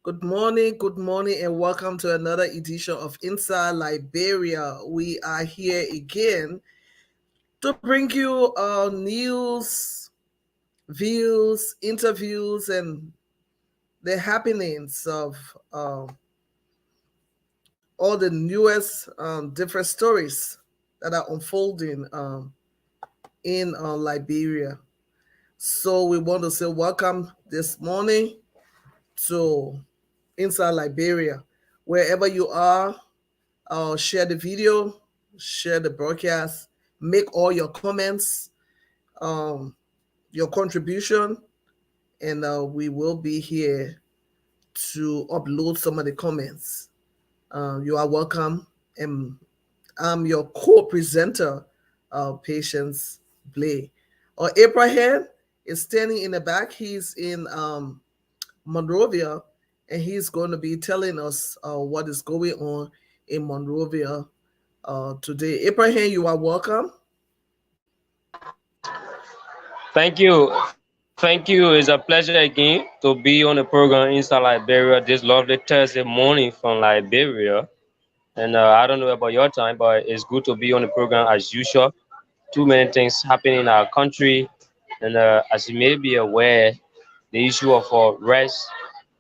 good morning, and welcome to another edition of Inside Liberia. We are here again to bring you news, views, interviews, and the happenings of all the newest different stories that are unfolding in Liberia. So we want to say welcome this morning to Inside Liberia. Wherever you are, share the video, share the broadcast, make all your comments, um, your contribution, and we will be here to upload some of the comments. You are welcome, and I'm your co-presenter, Patience Blay. Abraham is standing in the back. He's in Monrovia, and he's going to be telling us what is going on in Monrovia today. Abraham, you are welcome. Thank you. Thank you. It's a pleasure again to be on the program Inside Liberia this lovely Thursday morning from Liberia. And I don't know about your time, but it's good to be on the program as usual. Too many things happening in our country. And as you may be aware, the issue of rice,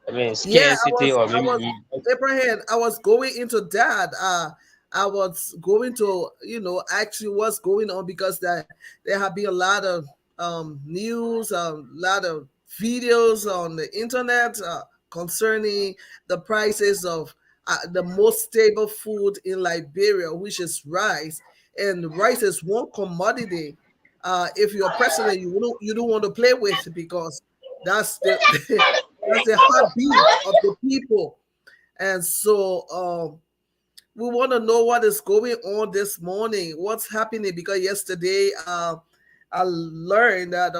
Yeah, scarcity or I maybe. was Abraham. I was going into that. I was going to, ask you what's going on because there have been a lot of news, a lot of videos on the internet concerning the prices of the most stable food in Liberia, which is rice. And rice is one commodity. If you're president, you don't want to play with because that's the that's the heartbeat of the people. And so we want to know what is going on this morning, what's happening, because yesterday I learned that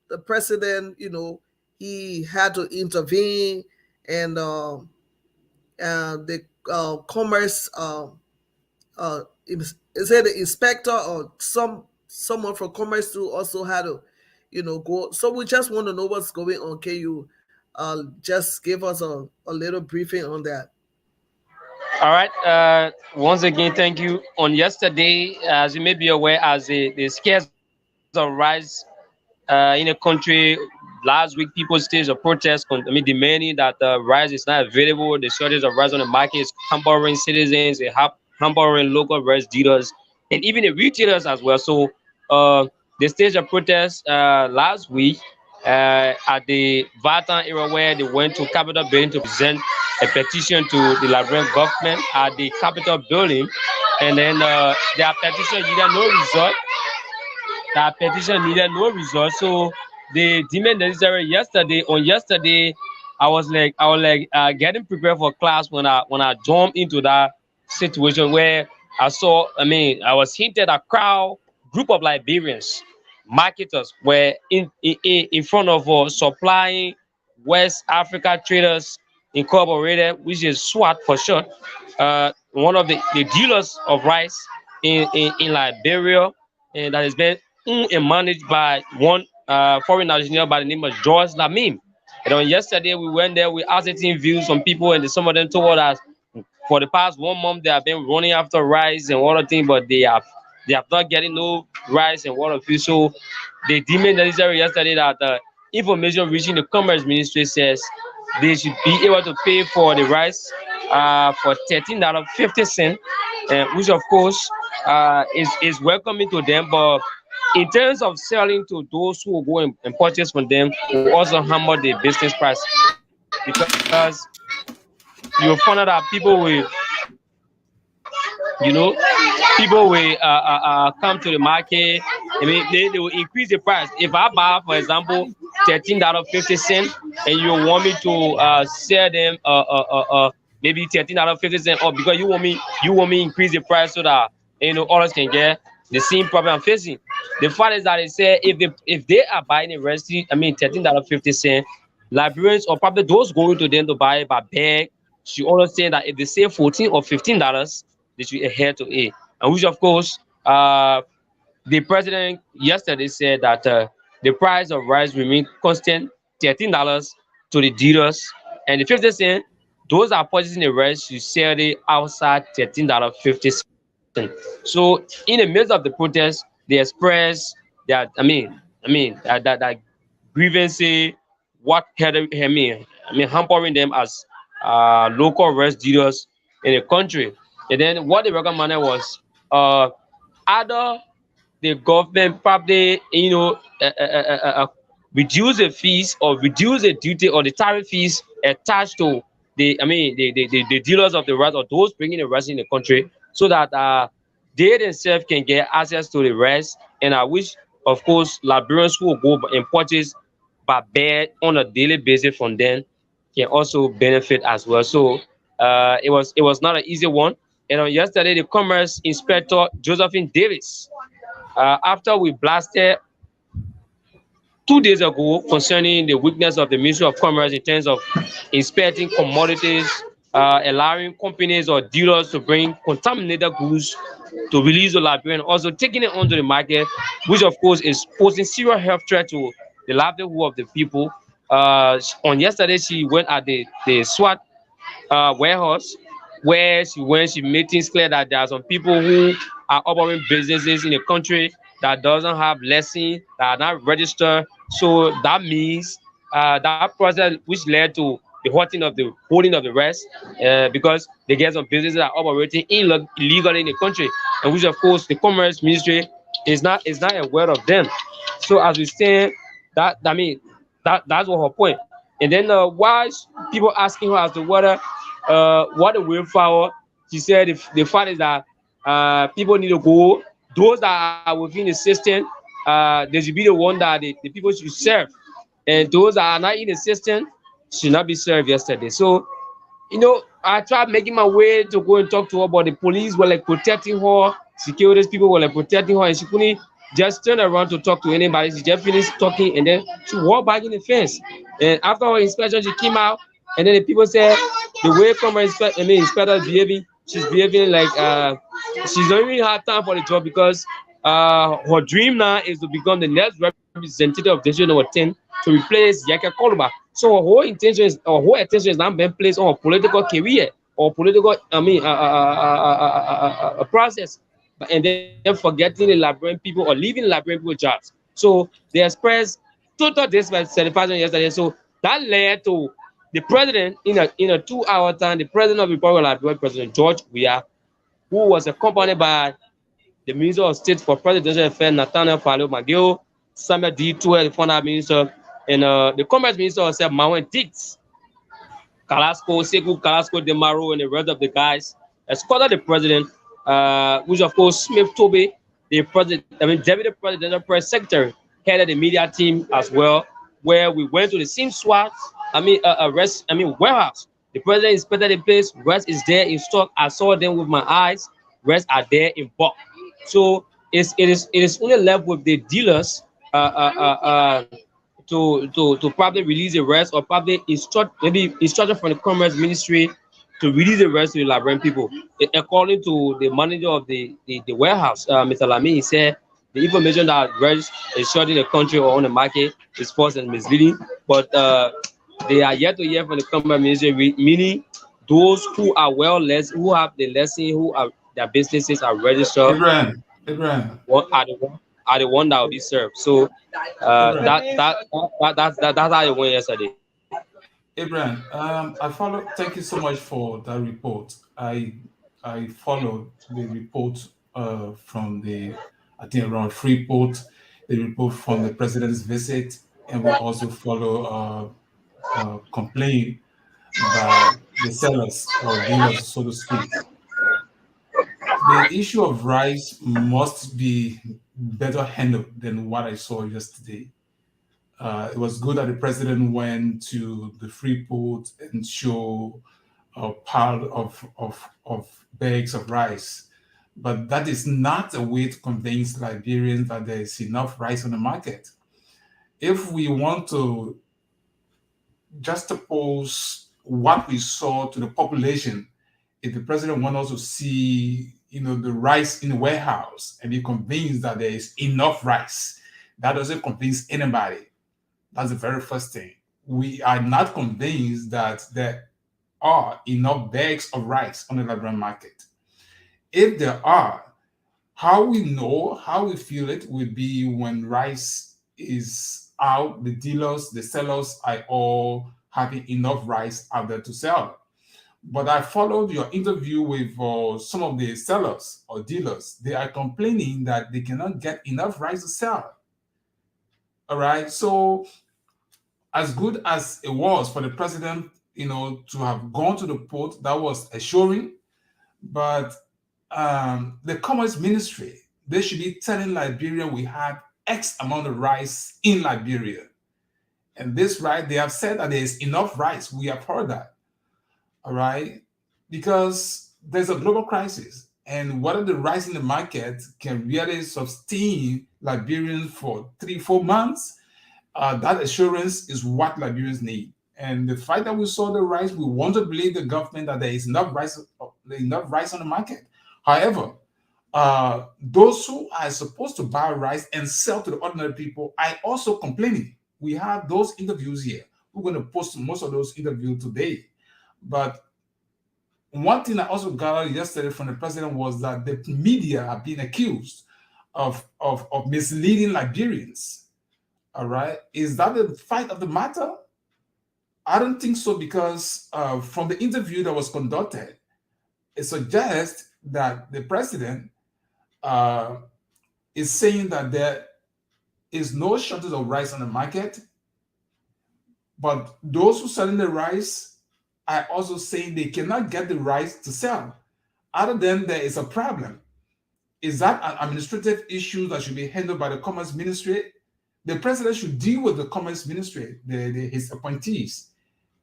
the president, he had to intervene, and the commerce, is it the inspector or someone from commerce too also had to, go. So we just want to know what's going on. Can you just give us a little briefing on that? All right. Once again, thank you. On yesterday, as you may be aware, as the scares of rice in a country last week, people staged a protest. Demanding that rice is not available. The shortage of rice on the market is hampering citizens, hampering local rice dealers, and even the retailers as well. So, they staged a protest last week at the Vatan area where they went to Capitol Building to present a petition to the Liberian government at the Capitol Building, and then their petition needed no result. So they deemed necessary yesterday. On yesterday, I was like getting prepared for class when I jumped into that situation where I saw. I was hinted a crowd group of Liberians, marketers were in front of us supplying West Africa Traders Incorporated, which is SWAT for short, one of the dealers of rice in Liberia, and that has been owned and managed by one foreign national by the name of George Lamim. And on yesterday, we went there, we asked views from people, and some of them told us for the past 1 month they have been running after rice and water thing, but they have not getting no rice and water fish. So they deemed it necessary yesterday that information reaching the commerce ministry says they should be able to pay for the rice for $13.50, which of course is welcoming to them. But in terms of selling to those who will go and purchase from them, will also hammer the business price because you'll find out that you know, people will come to the market. They will increase the price. If I buy, for example, $13.50, and you want me to sell them maybe $13.50, or because you want me increase the price so that others can get the same problem I'm facing. The fact is that they say if they are buying a recipe, $13.50, Liberians or probably those going to them to buy it by bag should understand that if they say $14 or $15, they should adhere to it. And which, of course, the president yesterday said that the price of rice remain constant, $13 to the dealers, and the 50 cent those are purchasing the rice, you sell it outside $13.50. So in the midst of the protest, they express that that grievance, what hampering them as local rice dealers in the country. And then what they recommended was either the government probably reduce the fees or reduce the duty or the tariff fees attached to the dealers of the rice or those bringing the rice in the country, so that they themselves can get access to the rice. And I wish, of course, Liberians who will go and purchase by bed on a daily basis from them can also benefit as well. So it was not an easy one. And on yesterday, the Commerce Inspector Josephine Davis, after we blasted 2 days ago concerning the weakness of the Ministry of Commerce in terms of inspecting commodities, allowing companies or dealers to bring contaminated goods to release the Liberian, also taking it onto the market, which of course is posing serious health threat to the livelihood of the people. On yesterday, she went at the SWAT warehouse, where she made things clear that there are some people who are operating businesses in the country that doesn't have license, that are not registered. So that means that process which led to the holding of the rest, because they get some businesses that are operating illegally in the country, and which of course the Commerce Ministry is not aware of them. So as we stand, that's what her point. And then why people asking her as to whether what the way forward, she said the fact is that people need to go. Those that are within the system, they should be the one that the people should serve, and those that are not in the system should not be served yesterday. So I tried making my way to go and talk to her, but the police were like protecting her, security people were like protecting her, and she couldn't just turn around to talk to anybody. She just finished talking, and then she walked back in the fence. And after her inspection, she came out, and then the people said the way inspector is behaving, she's behaving like she's don't even have time for the job, because her dream now is to become the next representative of district number 10 to replace Yaka Koluba. So her whole attention is now being placed on her political career or political, process, and then forgetting the Liberian people or leaving Liberian people jobs. So they expressed total dissatisfaction yesterday. So that led to the president in a 2 hour time, the president of the Republic of Liberia, President George Weah, who was accompanied by the Minister of State for Presidential Affairs, Nathaniel Falo Magio, Samuel D. Tuer, the former minister, and the Commerce Minister himself, Mawen Dix, Kalasco, Sekou Kalasco Demaro, and the rest of the guys, escorted the president, which of course Smith Toby, the deputy presidential press secretary, headed the media team as well, where we went to the same SWAT, warehouse. The president inspected the place. Rest is there in stock. I saw them with my eyes. Rest are there in bulk. So it is only left with the dealers to probably release the rest, or probably instruction from the Commerce Ministry to release the rest to the Liberian people. According to the manager of the warehouse, Mr. Lamy, he said the information that rest is short in the country or on the market is false and misleading. But they are yet to hear from the Commerce Ministry, meaning those who are who have the lesson, who are their businesses are registered, Abraham. what are the one that will be served. So that's how it went yesterday. Abraham, I follow. Thank you so much for that report. I followed the report from I think around Freeport, the report from the president's visit, and we also follow complaint by the sellers or dealers, so to speak. The issue of rice must be better handled than what I saw yesterday. It was good that the president went to the Freeport and show a pile of bags of rice. But that is not a way to convince Liberians that there is enough rice on the market. If we want to juxtapose what we saw to the population, if the president wants us to see, the rice in the warehouse and be convinced that there is enough rice, that doesn't convince anybody. That's the very first thing. We are not convinced that are enough bags of rice on the Liberian market. If there are, how we know, how we feel it will be when rice is out, the dealers, the sellers are all having enough rice out there to sell. But I followed your interview with some of the sellers or dealers. They are complaining that they cannot get enough rice to sell. All right. So, as good as it was for the president, to have gone to the port, that was assuring. But the Commerce Ministry, they should be telling Liberia we have X amount of rice in Liberia. And this rice, they have said that there is enough rice. We have heard that. All right. Because there's a global crisis. And whether the rice in the market can really sustain Liberians for 3-4 months, that assurance is what Liberians need. And the fact that we saw the rice, we want to believe the government that there is enough rice on the market. However, those who are supposed to buy rice and sell to the ordinary people are also complaining. We have those interviews here. We're going to post most of those interviews today. But one thing I also got yesterday from the president was that the media have been accused of misleading Liberians. All right. Is that the fact of the matter? I don't think so, because from the interview that was conducted, it suggests that the president is saying that there is no shortage of rice on the market, but those who selling the rice are also saying they cannot get the rice to sell. Other than there is a problem. Is that an administrative issue that should be handled by the Commerce Ministry? The president should deal with the Commerce Ministry, his appointees.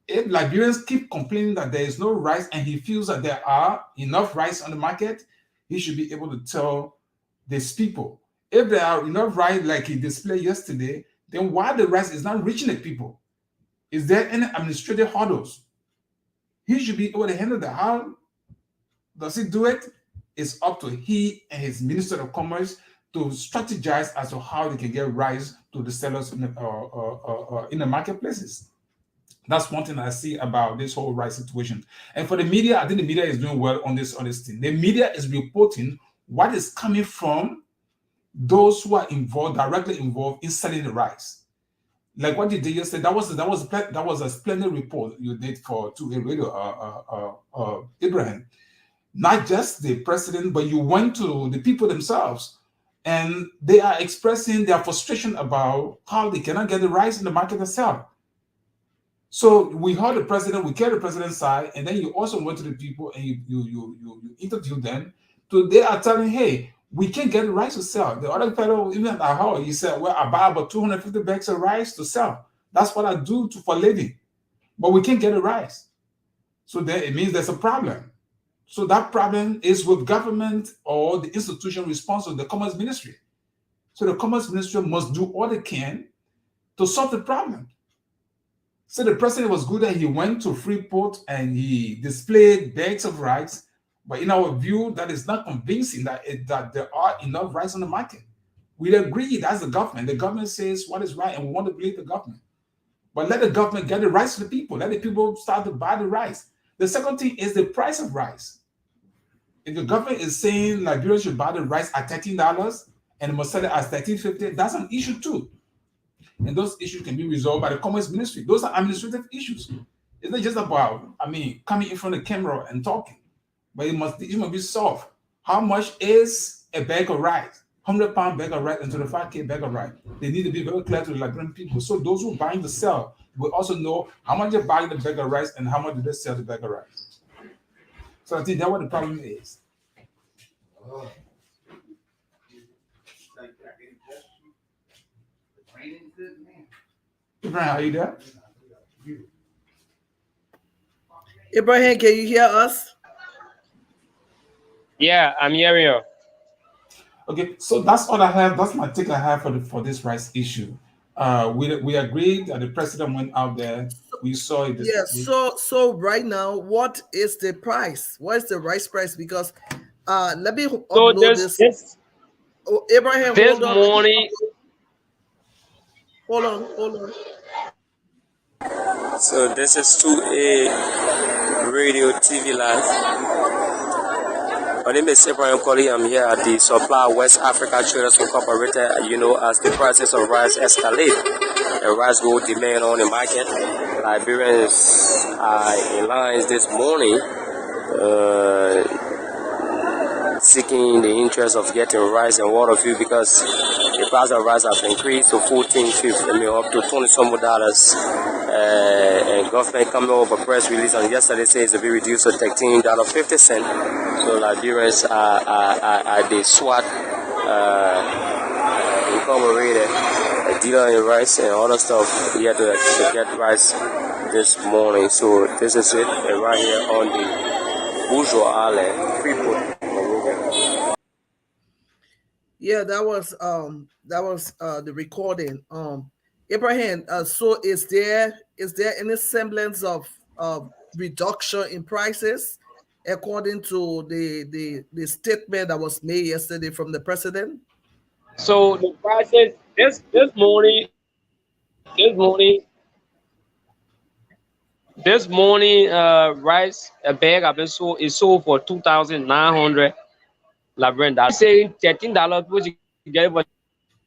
If Liberians keep complaining that there is no rice and he feels that there are enough rice on the market, he should be able to tell these people. If there are enough rice like he displayed yesterday, then why the rice is not reaching the people? Is there any administrative hurdles? He should be able to handle that. How does he do it? It's up to he and his Minister of Commerce to strategize as to how they can get rice to the sellers in the marketplaces. That's one thing I see about this whole rice situation. And for the media, I think the media is doing well on this thing. The media is reporting what is coming from those who are directly involved in selling the rice. Like what you did yesterday, that was a splendid report you did for 2A Radio, Abraham. Not just the president, but you went to the people themselves, and they are expressing their frustration about how they cannot get the rice in the market itself. So we heard the president, we carried the president's side, and then you also went to the people and you interviewed them. So they are telling, hey, we can't get the rice to sell. The other fellow, even I heard, he said, well, I buy about 250 bags of rice to sell. That's what I do for a living. But we can't get the rice. So then it means there's a problem. So that problem is with government or the institution responsible, the Commerce Ministry. So the Commerce Ministry must do all they can to solve the problem. So the president was good that he went to Freeport and he displayed bags of rice. But in our view, that is not convincing that there are enough rice on the market. We agree that's the government. The government says what is right, and we want to believe the government. But let the government get the rice to the people. Let the people start to buy the rice. The second thing is the price of rice. If the government is saying Liberia should buy the rice at $13 and must sell it at $13.50, that's an issue too. And those issues can be resolved by the Commerce Ministry. Those are administrative issues. It's not just about, coming in front of the camera and talking. But it must be solved. How much is a bag of rice? 100-pound bag of rice and 25K bag of rice. They need to be very clear to the Liberian people. So those who are buying the sell will also know how much they're buying the bag of rice and how much do they sell the bag of rice. So I think that's what the problem is. Ibrahim, are you there? Ibrahim, can you hear us? Yeah, I'm hearing you. Okay, so that's all I have. That's my take I have for this rice issue. We agreed that the president went out there. We saw it. Yes. So right now, what is the price? What is the rice price? Because let me upload this. Oh, Abraham, this morning. Hold on. So this is 2A Radio TV Live. My name is Abraham Colley. I'm here at the Supply West Africa Traders Incorporated. As the prices of rice escalate, the rice gold demand on the market. Liberians are in lines this morning, seeking the interest of getting rice and water fuel because the price of rice has increased to $14.50, up to $20 some dollars. And government coming over a press release on yesterday says it will be reduced to $13.50. So Liberians are the SWAT incorporated, a dealer in rice and other stuff here to get rice this morning. So this is it right here on the Bourgeois Island, Freeport. Yeah, that was the recording. Abraham, so is there any semblance of reduction in prices according to the statement that was made yesterday from the president? So the prices this morning, rice a bag have been sold is sold for 2,900 Liberian dollars. Saying $13, people should get it for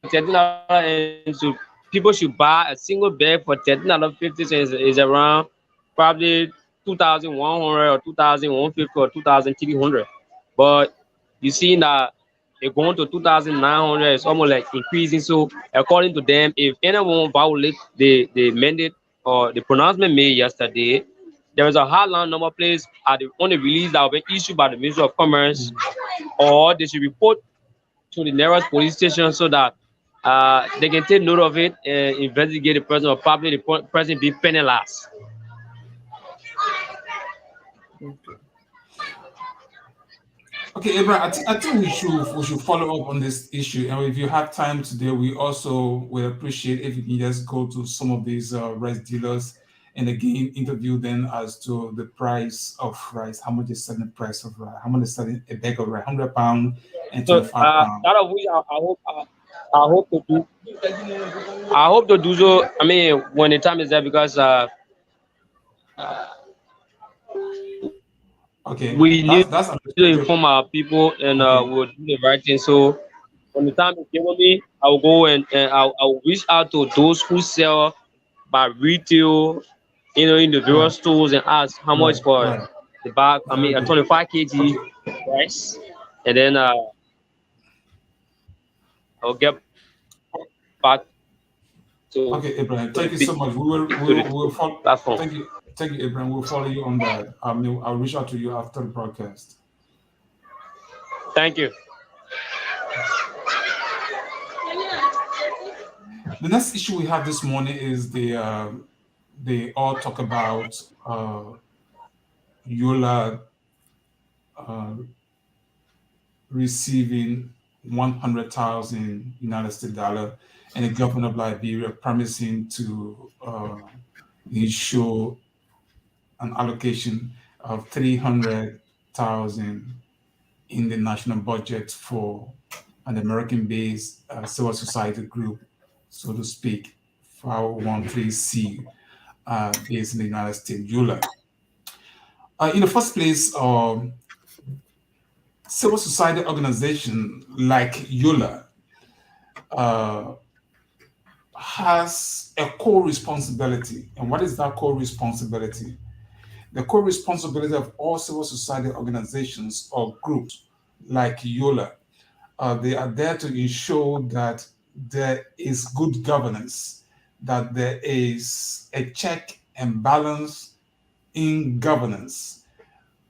$13, and so people should buy a single bag for $13.50 is around probably 2,100 or 2,150 or 2,300. But you see that it going to 2,900, it's almost like increasing. So according to them, if anyone violate the mandate or the pronouncement made yesterday, there is a hotline number placed on the release that will be issued by the Ministry of Commerce, or they should report to the nearest police station so that they can take note of it and investigate the person, or probably the person be penalized. Okay, Abraham, I think we should follow up on this issue. And if you have time today, we also will appreciate if you can just go to some of these rice dealers and again interview them as to the price of rice, how much is selling price of rice, how much is selling a bag of rice, £100 and So 25 pounds. that of which I hope to do so. I mean, when the time is there, because Okay, we need that's to inform our people, and we'll do the right thing. So when the time is given me, I will go and I'll reach out to those who sell by retail, in the various stores, and ask how much for the bag. I mean, a 25 kg rice, and then I'll get back to. Okay, Abraham, thank you so much. We'll follow. Thank you, Abraham. We'll follow you on that. I'll reach out to you after the broadcast. Thank you. The next issue we have this morning is they all talk about ULAA receiving 100,000 United States dollar, and the government of Liberia promising to ensure an allocation of 300,000 in the national budget for an American-based civil society group, so to speak, 501(c), based in the United States, ULAA. In the first place, civil society organization like ULAA has a core responsibility. And what is that core responsibility? The core responsibility of all civil society organizations or groups like ULAA, they are there to ensure that there is good governance, that there is a check and balance in governance.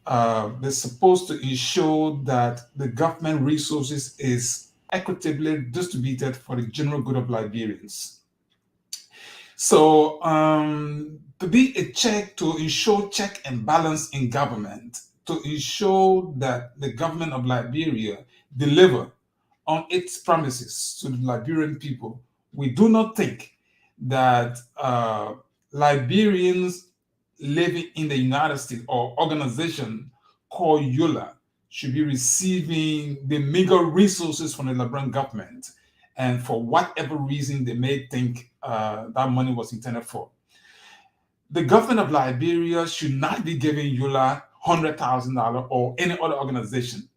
They're supposed to ensure that the government resources is equitably distributed for the general good of Liberians. So to be a check, to ensure check and balance in government, to ensure that the government of Liberia deliver on its promises to the Liberian people, we do not think that Liberians living in the United States or organization called ULAA should be receiving the meager resources from the Liberian government, and for whatever reason they may think that money was intended for. The government of Liberia should not be giving ULAA $100,000 or any other organization.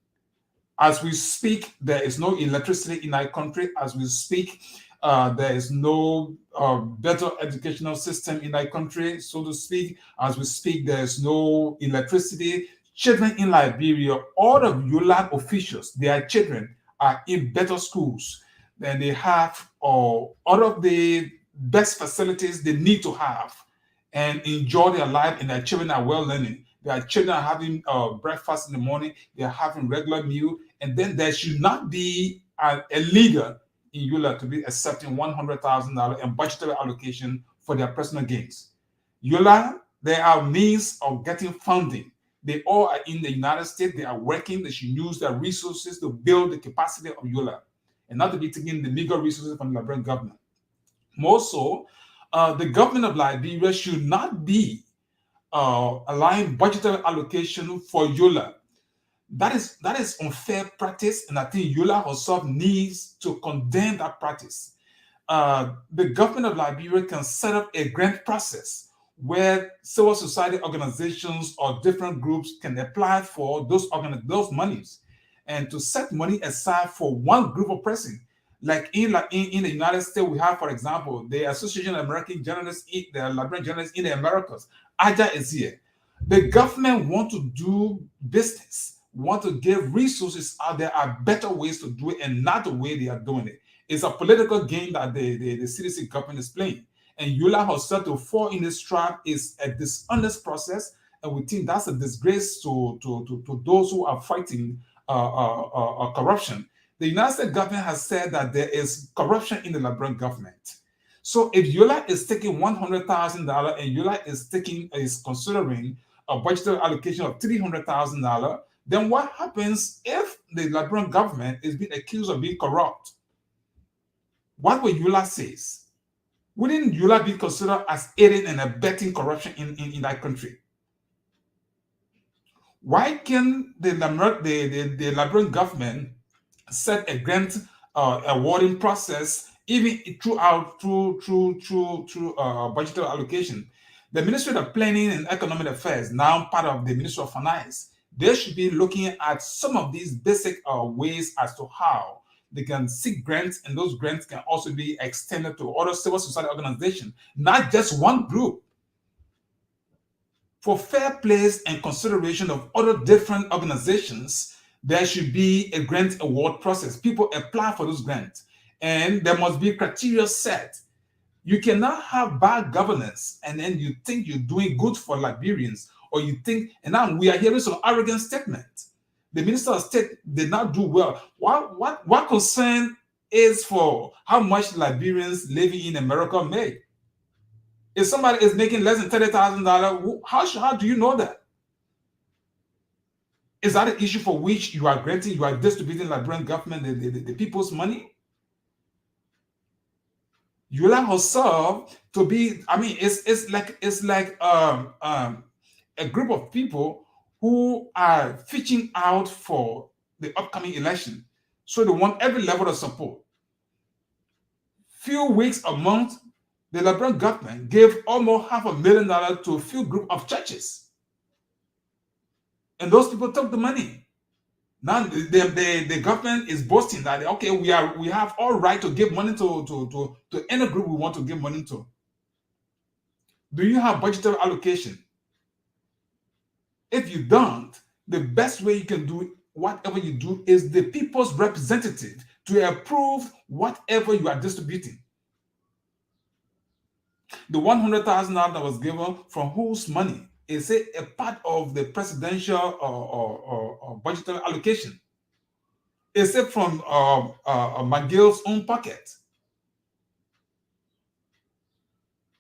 As we speak, there is no electricity in our country. As we speak, there is no better educational system in our country, so to speak. As we speak, there is no electricity. Children in Liberia, all of ULAA officials, their children are in better schools than they have, or all of the best facilities they need to have and enjoy their life, and their children are well learning. Their children are having breakfast in the morning, they're having regular meal, and then there should not be a leader in ULAA to be accepting $100,000 in budgetary allocation for their personal gains. ULAA, there are means of getting funding. They all are in the United States, they are working, they should use their resources to build the capacity of ULAA and not to be taking the legal resources from the Liberian government. More so, the government of Liberia should not be allowing budgetary allocation for ULAA. That is unfair practice, and I think ULAA herself needs to condemn that practice. The government of Liberia can set up a grant process where civil society organizations or different groups can apply for those monies, and to set money aside for one group of persons. Like in the United States, we have, for example, the Association of American Journalists, the Liberian Journalists in the Americas. AJA is here. The government want to do business, want to give resources out. There are better ways to do it, and not the way they are doing it. It's a political game that the CDC government is playing. And ULAA herself to fall in this trap is a dishonest process, and we think that's a disgrace to those who are fighting corruption. The United States government has said that there is corruption in the Liberian government. So if ULAA is taking $100,000 and ULAA is considering a budgetary allocation of $300,000, then what happens if the Liberian government is being accused of being corrupt? What will ULAA say? Wouldn't ULAA be considered as aiding and abetting corruption in that country? Why can the Liberian government set a grant awarding process even through budgetary allocation? The Ministry of Planning and Economic Affairs, now part of the Ministry of Finance, they should be looking at some of these basic ways as to how they can seek grants, and those grants can also be extended to other civil society organizations, not just one group. For fair play and consideration of other different organizations, there should be a grant award process. People apply for those grants, and there must be criteria set. You cannot have bad governance and then you think you're doing good for Liberians, or you think, and now we are hearing some arrogant statements. The Minister of State did not do well. What concern is for how much Liberians living in America make? If somebody is making less than $30,000, how do you know that? Is that an issue for which you are distributing Liberian government the people's money? ULAA herself to be, I mean, it's like a group of people who are fishing out for the upcoming election. So they want every level of support. Few weeks, a month, the Liberian government gave almost $500,000 to a few group of churches. And those people took the money. Now the government is boasting that, okay, we have all right to give money to any group we want to give money to. Do you have budgetary allocation? If you don't, the best way you can do whatever you do is the people's representative to approve whatever you are distributing. The $100,000 that was given, from whose money? Is it a part of the presidential or budgetary allocation? Is it from McGill's own pocket?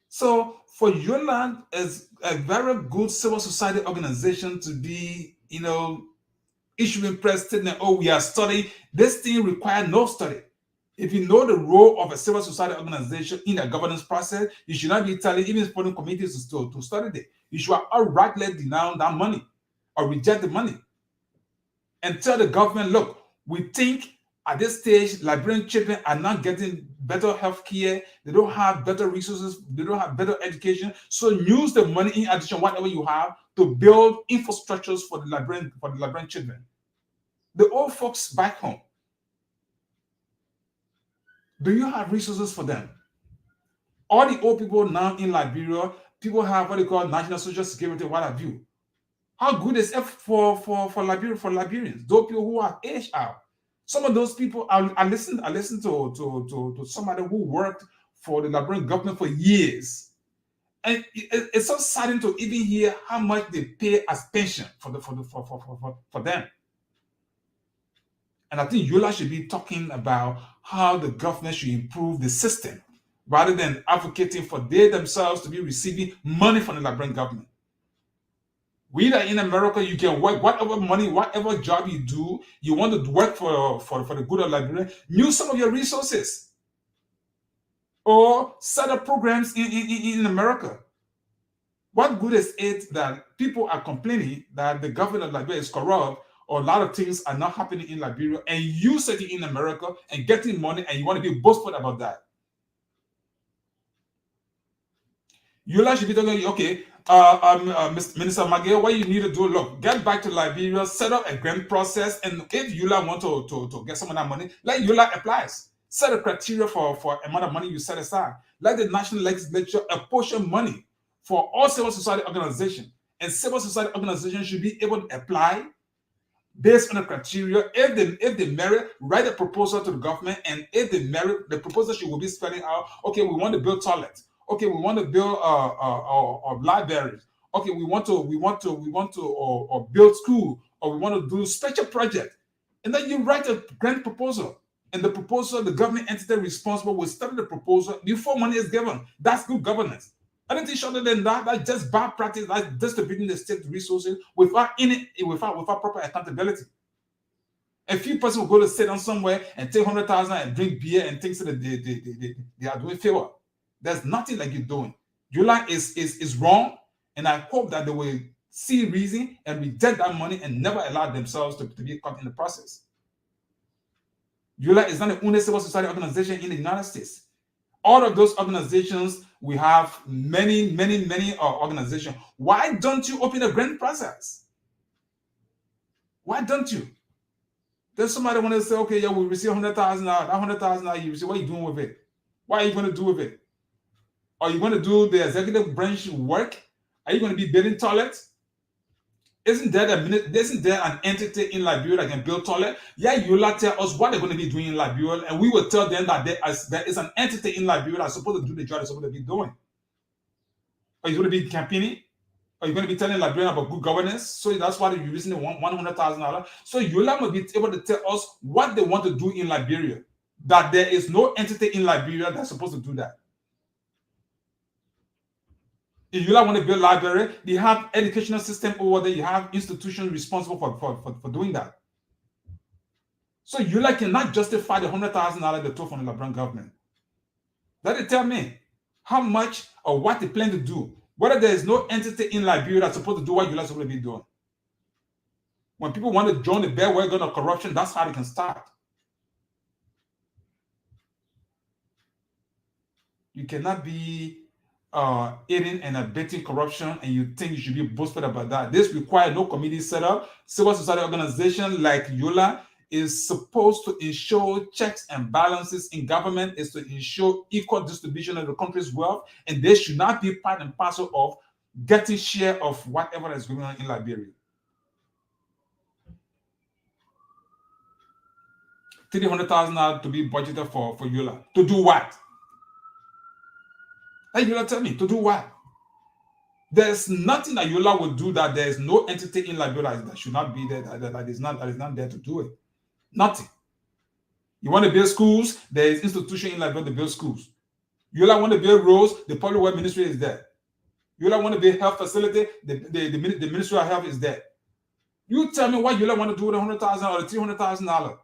So for ULAA is a very good civil society organization to be, issuing press statement, oh, we are studying. This thing requires no study. If you know the role of a civil society organization in a governance process, you should not be telling even supporting committees to study it. You should outrightly denounce that money or reject the money and tell the government, look, we think at this stage, Liberian children are not getting better health care, they don't have better resources, they don't have better education. So use the money in addition, whatever you have, to build infrastructures for the Liberian children. The old folks back home, do you have resources for them? All the old people now in Liberia, people have what they call national social security, what have you. How good is it for Liberians, those people who are aged out? Some of those people, I listened to somebody who worked for the Liberian government for years, and it's so saddening to even hear how much they pay as pension for them. And I think ULAA should be talking about how the government should improve the system rather than advocating for they themselves to be receiving money from the Liberian government. We that in America, you can work whatever money, whatever job you do, you want to work for the good of Liberia, use some of your resources. Or set up programs in America. What good is it that people are complaining that the government of Liberia is corrupt, or a lot of things are not happening in Liberia, and you sitting in America and getting money and you want to be boastful about that? ULAA should be talking, okay, Minister Mageo, what you need to do, look, get back to Liberia, set up a grant process, and if ULAA want to get some of that money, let ULAA applies. Set a criteria for amount of money you set aside. Let the national legislature apportion money for all civil society organizations, and civil society organizations should be able to apply based on the criteria. If they merit, write a proposal to the government, and if they merit, the proposal will be spelling out, okay, we want to build toilets. Okay, we want to build libraries. Okay, we want to build school, or we want to do special project. And then you write a grant proposal. And the proposal, the government entity responsible will study the proposal before money is given. That's good governance. Anything shorter than that, that's just bad practice. That's distributing the state resources without proper accountability. A few persons will go to sit down somewhere and take 100,000 and drink beer and think that they are doing favor. There's nothing like you're doing. ULAA is wrong, and I hope that they will see reason and reject that money and never allow themselves to be caught in the process. ULAA is not the only civil society organization in the United States. All of those organizations, we have many organizations. Why don't you open a grant process? Why don't you? There's somebody want to say, okay, yeah, we receive $100,000. That $100,000 you receive, what are you doing with it? What are you going to do with it? Are you going to do the executive branch work? Are you going to be building toilets? Isn't there an entity in Liberia that can build toilet? Yeah, ULAA tell us what they're going to be doing in Liberia, and we will tell them that there is an entity in Liberia that's supposed to do the job they're supposed to be doing. Are you going to be campaigning? Are you going to be telling Liberians about good governance? So that's why you're using the $100,000. So ULAA will be able to tell us what they want to do in Liberia. That there is no entity in Liberia that's supposed to do that. If ULAA want to build library, they have educational system over there. You have institutions responsible for doing that. So ULAA cannot justify the $100,000 they took from the Liberian government. Let it tell me how much or what they plan to do. Whether there is no entity in Liberia that's supposed to do what ULAA is supposed to be doing. When people want to join the bandwagon of corruption, that's how they can start. You cannot be aiding and abetting corruption, and you think you should be boastful about that. This requires no committee set up. Civil society organization like ULAA is supposed to ensure checks and balances in government, is to ensure equal distribution of the country's wealth, and they should not be part and parcel of getting share of whatever is going on in Liberia. $300,000 to be budgeted for ULAA. To do what? Like ULAA tell me, to do what? There's nothing that ULAA will do that there is no entity in Liberia that should not be there, that is not there to do it. Nothing. You want to build schools, there is institution in Liberia to build schools. ULAA want to build roads, the public works ministry is there. ULAA want to build health facility, the Ministry of Health is there. You tell me what ULAA want to do with $100,000 or $300,000.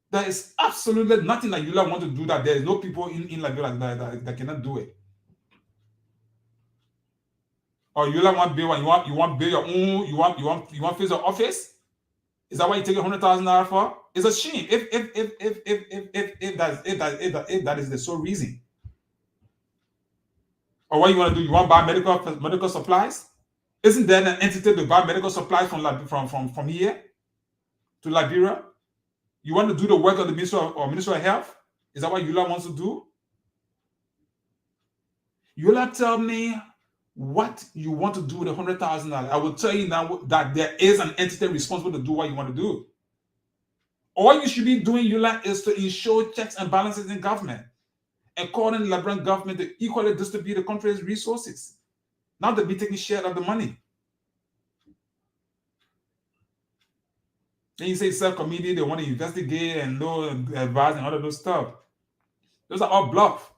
There is absolutely nothing that ULAA want to do that there is no people in Liberia that cannot do it. Or ULAA want to build one, you want to build your own, you want to face your office? Is that what you take $100,000 for? It's a shame if that is the sole reason. Or what you want to do? You want to buy medical supplies? Isn't there an entity to buy medical supplies from here to Liberia? You want to do the work of the Minister of Health? Is that what ULAA wants to do? ULAA, tell me what you want to do with $100,000. I will tell you now that there is an entity responsible to do what you want to do. All you should be doing, ULAA, is to ensure checks and balances in government, according to the Liberian government to equally distribute the country's resources, not to be taking share of the money. Then you say subcommittee, they want to investigate and know and advise and all of those stuff. Those are all bluff.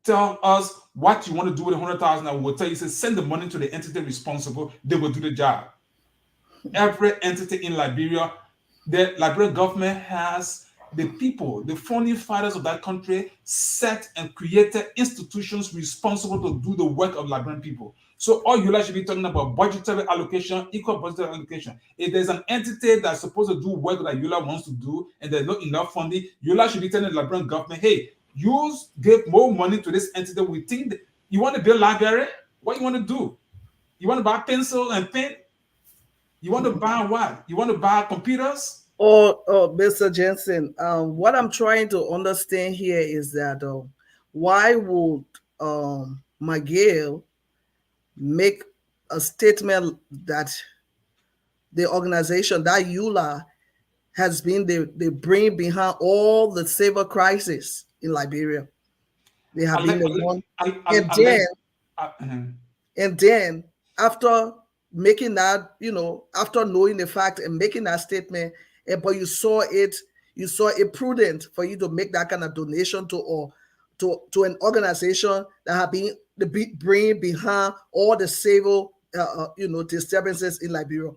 Tell us what you want to do with $100,000. I will tell you, say, send the money to the entity responsible. They will do the job. Every entity in Liberia, the Liberian government has the people, the founding fathers of that country, set and created institutions responsible to do the work of Liberian people. So all you should be talking about budgetary allocation, equal budgetary allocation. If there's an entity that's supposed to do work that ULAA wants to do and there's not enough funding, ULAA should be telling the Liberian government, hey, you give more money to this entity. We think that you want to build a library? What you want to do? You want to buy pencil and pen? You want to buy what? You want to buy computers? Oh, Mr. Jensen, what I'm trying to understand here is that why would Miguel make a statement that the organization, that ULAA, has been the brain behind all the civil crisis in Liberia? They have been the one. And then after making that, after knowing the fact and making that statement, but you saw it prudent for you to make that kind of donation to an organization that have been the big brain behind all the civil disturbances in Liberia.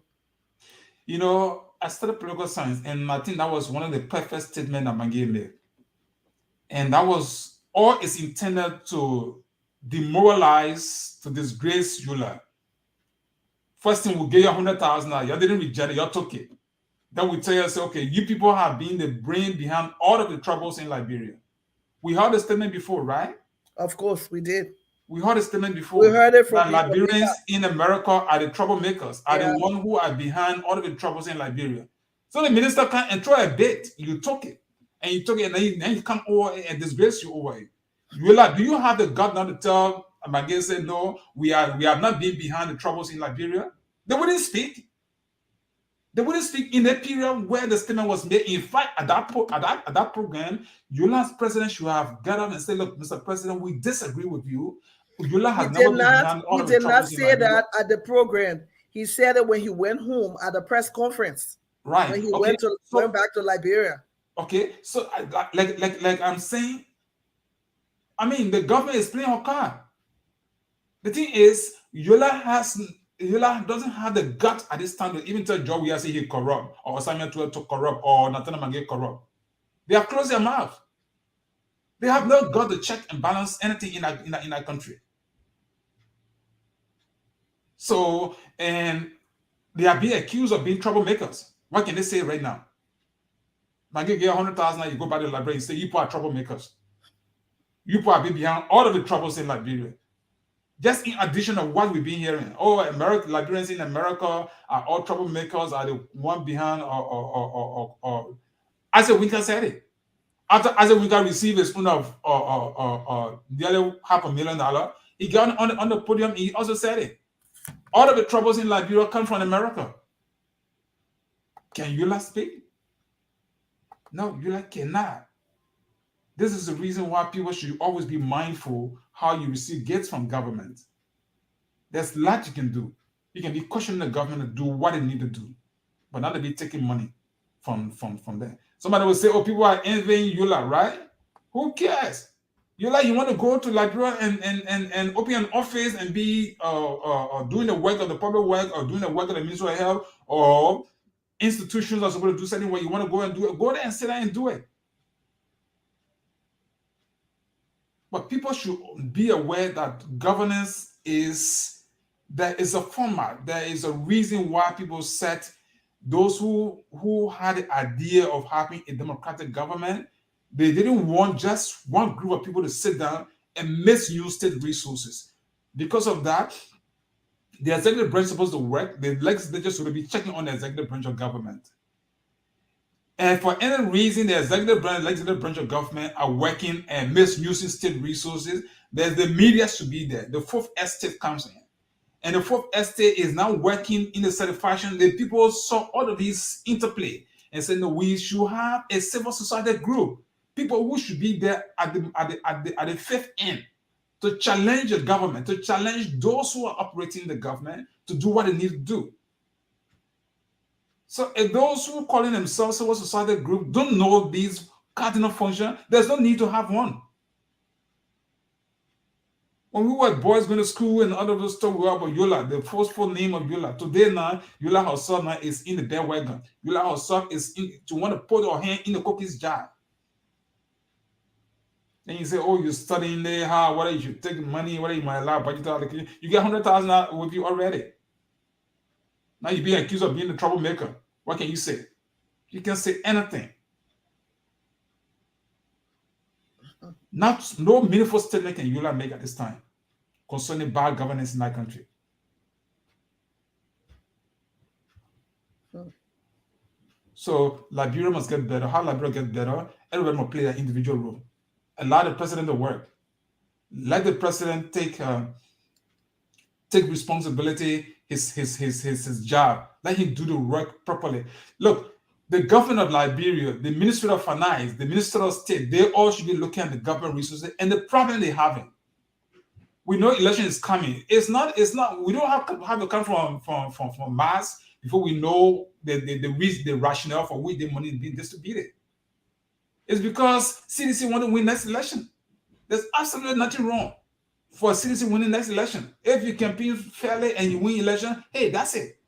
I studied political science, and I think that was one of the perfect statements that Maggie made. And that was all is intended to demoralize, to disgrace ULAA. First thing, we'll give you $100,000. You didn't reject it, you took it. Then we tell you, say, okay, you people have been the brain behind all of the troubles in Liberia. We heard the statement before, right? Of course, we did. We heard a statement before. We heard it from that Liberians in America are the troublemakers, are the one who are behind all of the troubles in Liberia. So the minister can throw a bait. You took it, and then you come over and disgrace you over it. Do you have the gut now to tell Maggie, say no, we have not been behind the troubles in Liberia? They wouldn't speak. They wouldn't speak in the period where the statement was made. In fact, at that program, ULAA's president should have got up and said, "Look, Mr. President, we disagree with you. ULAA has never been behind all of the troubles in Liberia." He did not say that at the program. He said it when he went home at the press conference. Right. When he went back to Liberia. Okay. So, like I'm saying, I mean, the government is playing her card. The thing is, ULAA doesn't have the gut at this time to even tell Joe Wiase he corrupt, or Samuel to corrupt, or Nathaniel Mange corrupt. They have closed their mouth. They have no gut to check and balance anything in our country. So, and they are being accused of being troublemakers. What can they say right now? Mange get 100,000, you go back to the library and say, you people are troublemakers. You people are behind all of the troubles in Liberia. Just in addition of what we've been hearing, Liberians in America are all troublemakers, are the one behind, or as a Winker said it. After as a Winker received a spoon of nearly $500,000, he got on the podium. He also said it. All of the troubles in Liberia come from America. Can ULAA speak? No, ULAA cannot. This is the reason why people should always be mindful how you receive gifts from government. There's a lot you can do. You can be questioning the government to do what they need to do, but not to be taking money from there. Somebody will say, oh, people are envying ULAA, right? Who cares? ULAA, you want to go to Liberia and open an office and be doing the work of the public work, or doing the work of the Ministry of Health, or institutions are supposed to do something where you want to go and do it. Go there and sit there and do it. But people should be aware that governance is there is a format, there is a reason why people set those who had the idea of having a democratic government. They didn't want just one group of people to sit down and misuse state resources. Because of that, the executive branch is supposed to work. The legislature should be checking on the executive branch of government. And for any reason, the executive branch, legislative branch of government are working and misusing state resources, there's the media should be there. The fourth estate comes in. And the fourth estate is now working in a certain fashion. The people saw all of these interplay and said, no, we should have a civil society group. People who should be there at the fifth end to challenge the government, to challenge those who are operating the government to do what they need to do. So if those who calling themselves civil society group don't know these cardinal functions, there's no need to have one. When we were boys going to school and other those stuff, we were about ULAA, the forceful name of ULAA. Today now, ULAA herself now is in the bandwagon. ULAA herself is in to want to put her hand in the cookie's jar. Then you say, oh, you're studying there, whether you should take money, whether you might allow budget allocation. You get 100,000 with you already. Now you're being accused of being the troublemaker. What can you say? You can say anything. No meaningful statement can ULAA make at this time concerning bad governance in that country. So Liberia must get better. How Liberia get better? Everybody must play their individual role. Allow the president to work. Let the president take responsibility, his job. Let him do the work properly. Look, the government of Liberia, the Ministry of Finance, the Minister of State, they all should be looking at the government resources and the problem they having. We know election is coming. It's not. We don't have to come from Mars before we know the rationale for which the money is being distributed. It's because CDC want to win next election. There's absolutely nothing wrong for CDC winning next election. If you campaign fairly and you win election, hey, that's it.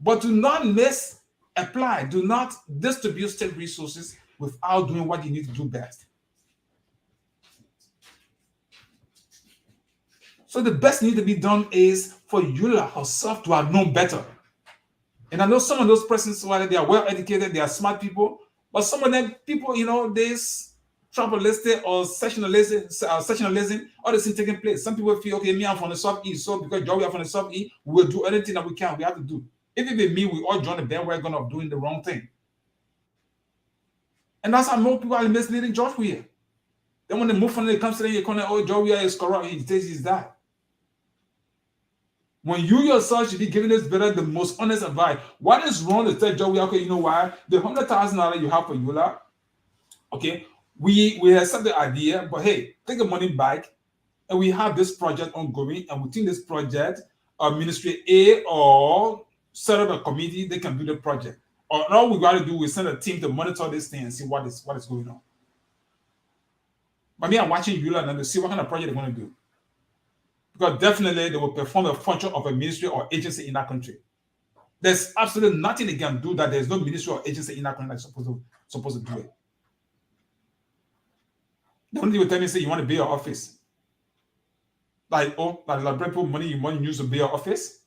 But do not misapply. Do not distribute state resources without doing what you need to do best. So the best need to be done is for ULAA herself to have known better. And I know some of those persons, while they are well educated, they are smart people, but some of them people, this tribalistic or sectionalism, all this thing taking place. Some people feel, okay, me, I'm from the Southeast, so because we are from the Southeast, we will do anything that we can. We have to do. If it be me, we all join the bandwagon of doing the wrong thing. And that's how most people are misleading George Weah. Then when they move from the comes to the corner, oh, George Weah is corrupt, he says he's that. When you yourself should be giving this better, the most honest advice. What is wrong to tell Joe, okay, you know why? The $100,000 you have for ULAA, okay, we accept the idea, but hey, take the money back, and we have this project ongoing, and within this project, Ministry A or set up a committee, they can do the project. Or all we got to do is send a team to monitor this thing and see what is going on. But me, I'm watching ULAA now to see what kind of project they're going to do. Because definitely they will perform the function of a ministry or agency in that country. There's absolutely nothing they can do that there's no ministry or agency in that country that's supposed to do it. The only thing you tell me say you want to build your office. Like people money you want to use to build your office.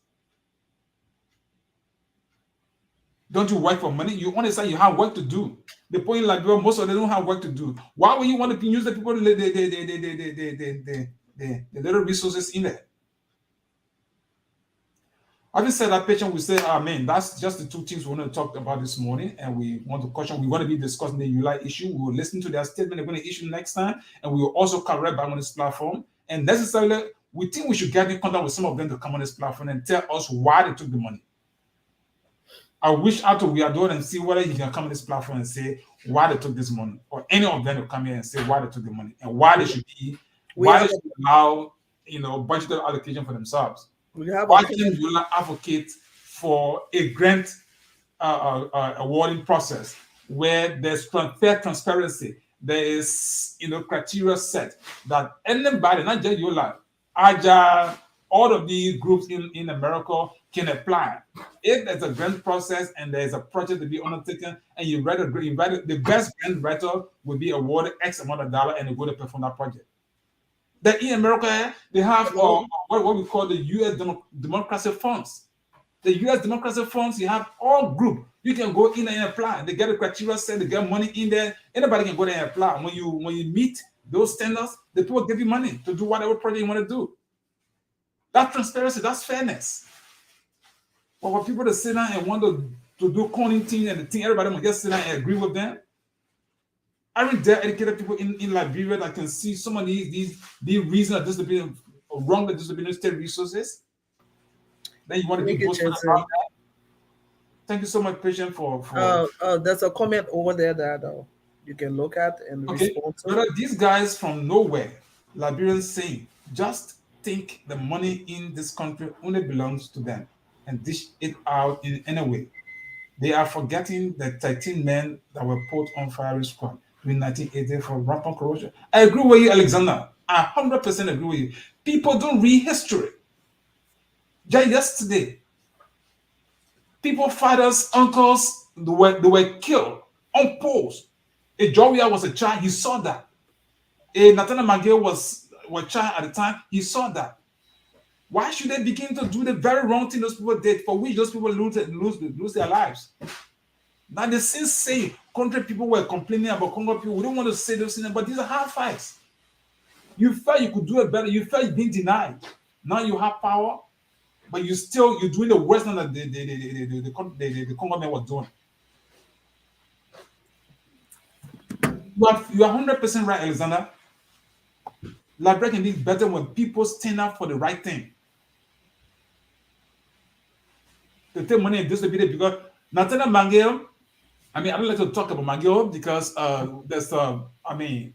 Don't you work for money? You understand you have work to do. The point like most of them don't have work to do. Why would you want to use the people the little resources in there? Having said that, patient will say, amen. That's just the two things we want to talk about this morning, and we want to caution. We want to be discussing the ULAA issue. We will listen to their statement they're going to issue next time, and we will also correct back on this platform. And necessarily, we think we should get in contact with some of them to come on this platform and tell us why they took the money. I wish after we are done and see whether you can come on this platform and say why they took this money, or any of them to come here and say why they took the money and why they should be. Why they should allow, budgetary allocation for themselves? Why can ULAA advocate for a grant awarding process where there's fair transparency? There is, criteria set that anybody, not just ULAA, Agile, all of these groups in America can apply. If there's a grant process and there's a project to be undertaken, and you write the best grant writer will be awarded X amount of dollars and they go to perform that project. That in America, they have Hello? what we call the U.S. Democracy Funds. The U.S. Democracy Funds, you have all group. You can go in and apply. They get the criteria set, they get money in there. Anybody can go there and apply. When you meet those standards, the people give you money to do whatever project you want to do. That's transparency, that's fairness. But for people to sit down and want to do conning thing and the thing, everybody must just sit down and agree with them. Aren't there educated people in Liberia that can see some of these reasons that disability wrong the disability state resources? Then you want to be Thank you, boastful about Jensen. that. Thank you so much, patient, for There's a comment over there that you can look at and okay. respond to. Brother, these guys from nowhere, Liberians saying, just think the money in this country only belongs to them and dish it out in any way. They are forgetting the 13 men that were put on firing squad in 1980 for rampant corruption. I agree with you, Alexander. I 100% agree with you. People don't read history. Just yesterday, people, fathers, uncles, they were killed on poles. A Joria was a child, he saw that. A Nathaniel Magil was a child at the time, he saw that. Why should they begin to do the very wrong thing those people did, for which those people lose their lives? Now the same country people were complaining about Congo people. We don't want to say those things, but these are hard fights. You felt you could do it better. You felt you've been denied. Now you have power, but you're doing the worst than the Congo men were doing. You are 100% right, Alexander. Liberia can be better when people stand up for the right thing. To take money and distribute it because Nathaniel Mangel, I don't like to talk about Mangel because there's let me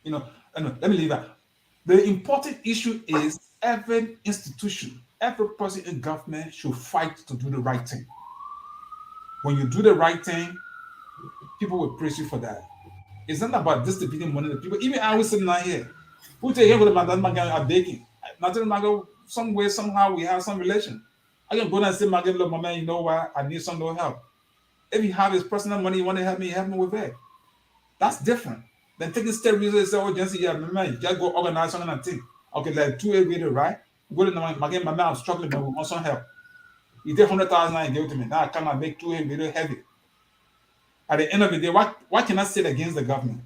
leave that. The important issue is every institution, every person in government should fight to do the right thing. When you do the right thing, people will praise you for that. It's not about distributing money to people. Even I was sitting down here. Who take here with the Magan are baking? Nothing Magan, some way, somehow we have some relation. I can go down and say, Magan, look, my man, you know what? I need some help. If you have his personal money, you want to help me with it. That's different. Then taking state resources, say, oh, just yeah, man, just go organize something and think. Okay, like 2 video, right? Go to my man, I'm struggling, but we want some help. You take 100,000 and give it to me. Now I cannot make 2 video heavy. At the end of the day, what can I say against the government?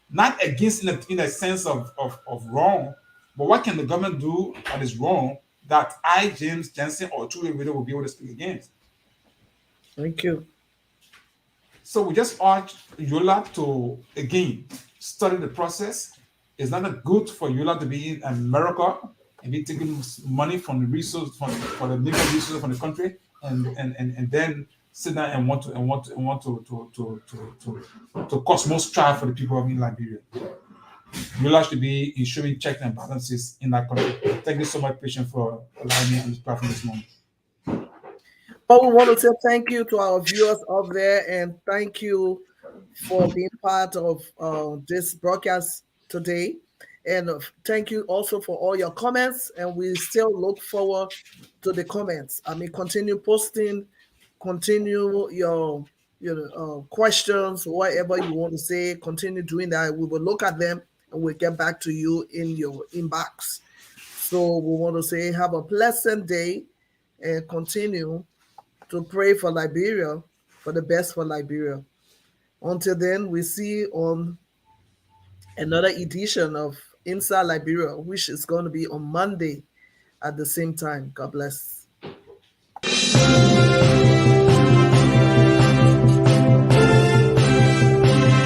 Not against in a sense of wrong, but what can the government do that is wrong that I, James Jensen, or Two Video will be able to speak against? Thank you. So we just urge ULAA to, again, study the process. It's not good for ULAA to be in America and be taking money from the resource, for the legal resources from the country, and then sit down and want to cause more strife for the people of Liberia. ULAA should be ensuring checks and balances in that country. Thank you so much, patient, for allowing me on this platform this morning. But we want to say thank you to our viewers out there, and thank you for being part of this broadcast today. And thank you also for all your comments. And we still look forward to the comments. Continue posting, continue your questions, whatever you want to say. Continue doing that. We will look at them and we'll get back to you in your inbox. So we want to say have a pleasant day and continue to pray for Liberia, for the best for Liberia. Until then, we see you on another edition of Inside Liberia, which is going to be on Monday at the same time. God bless.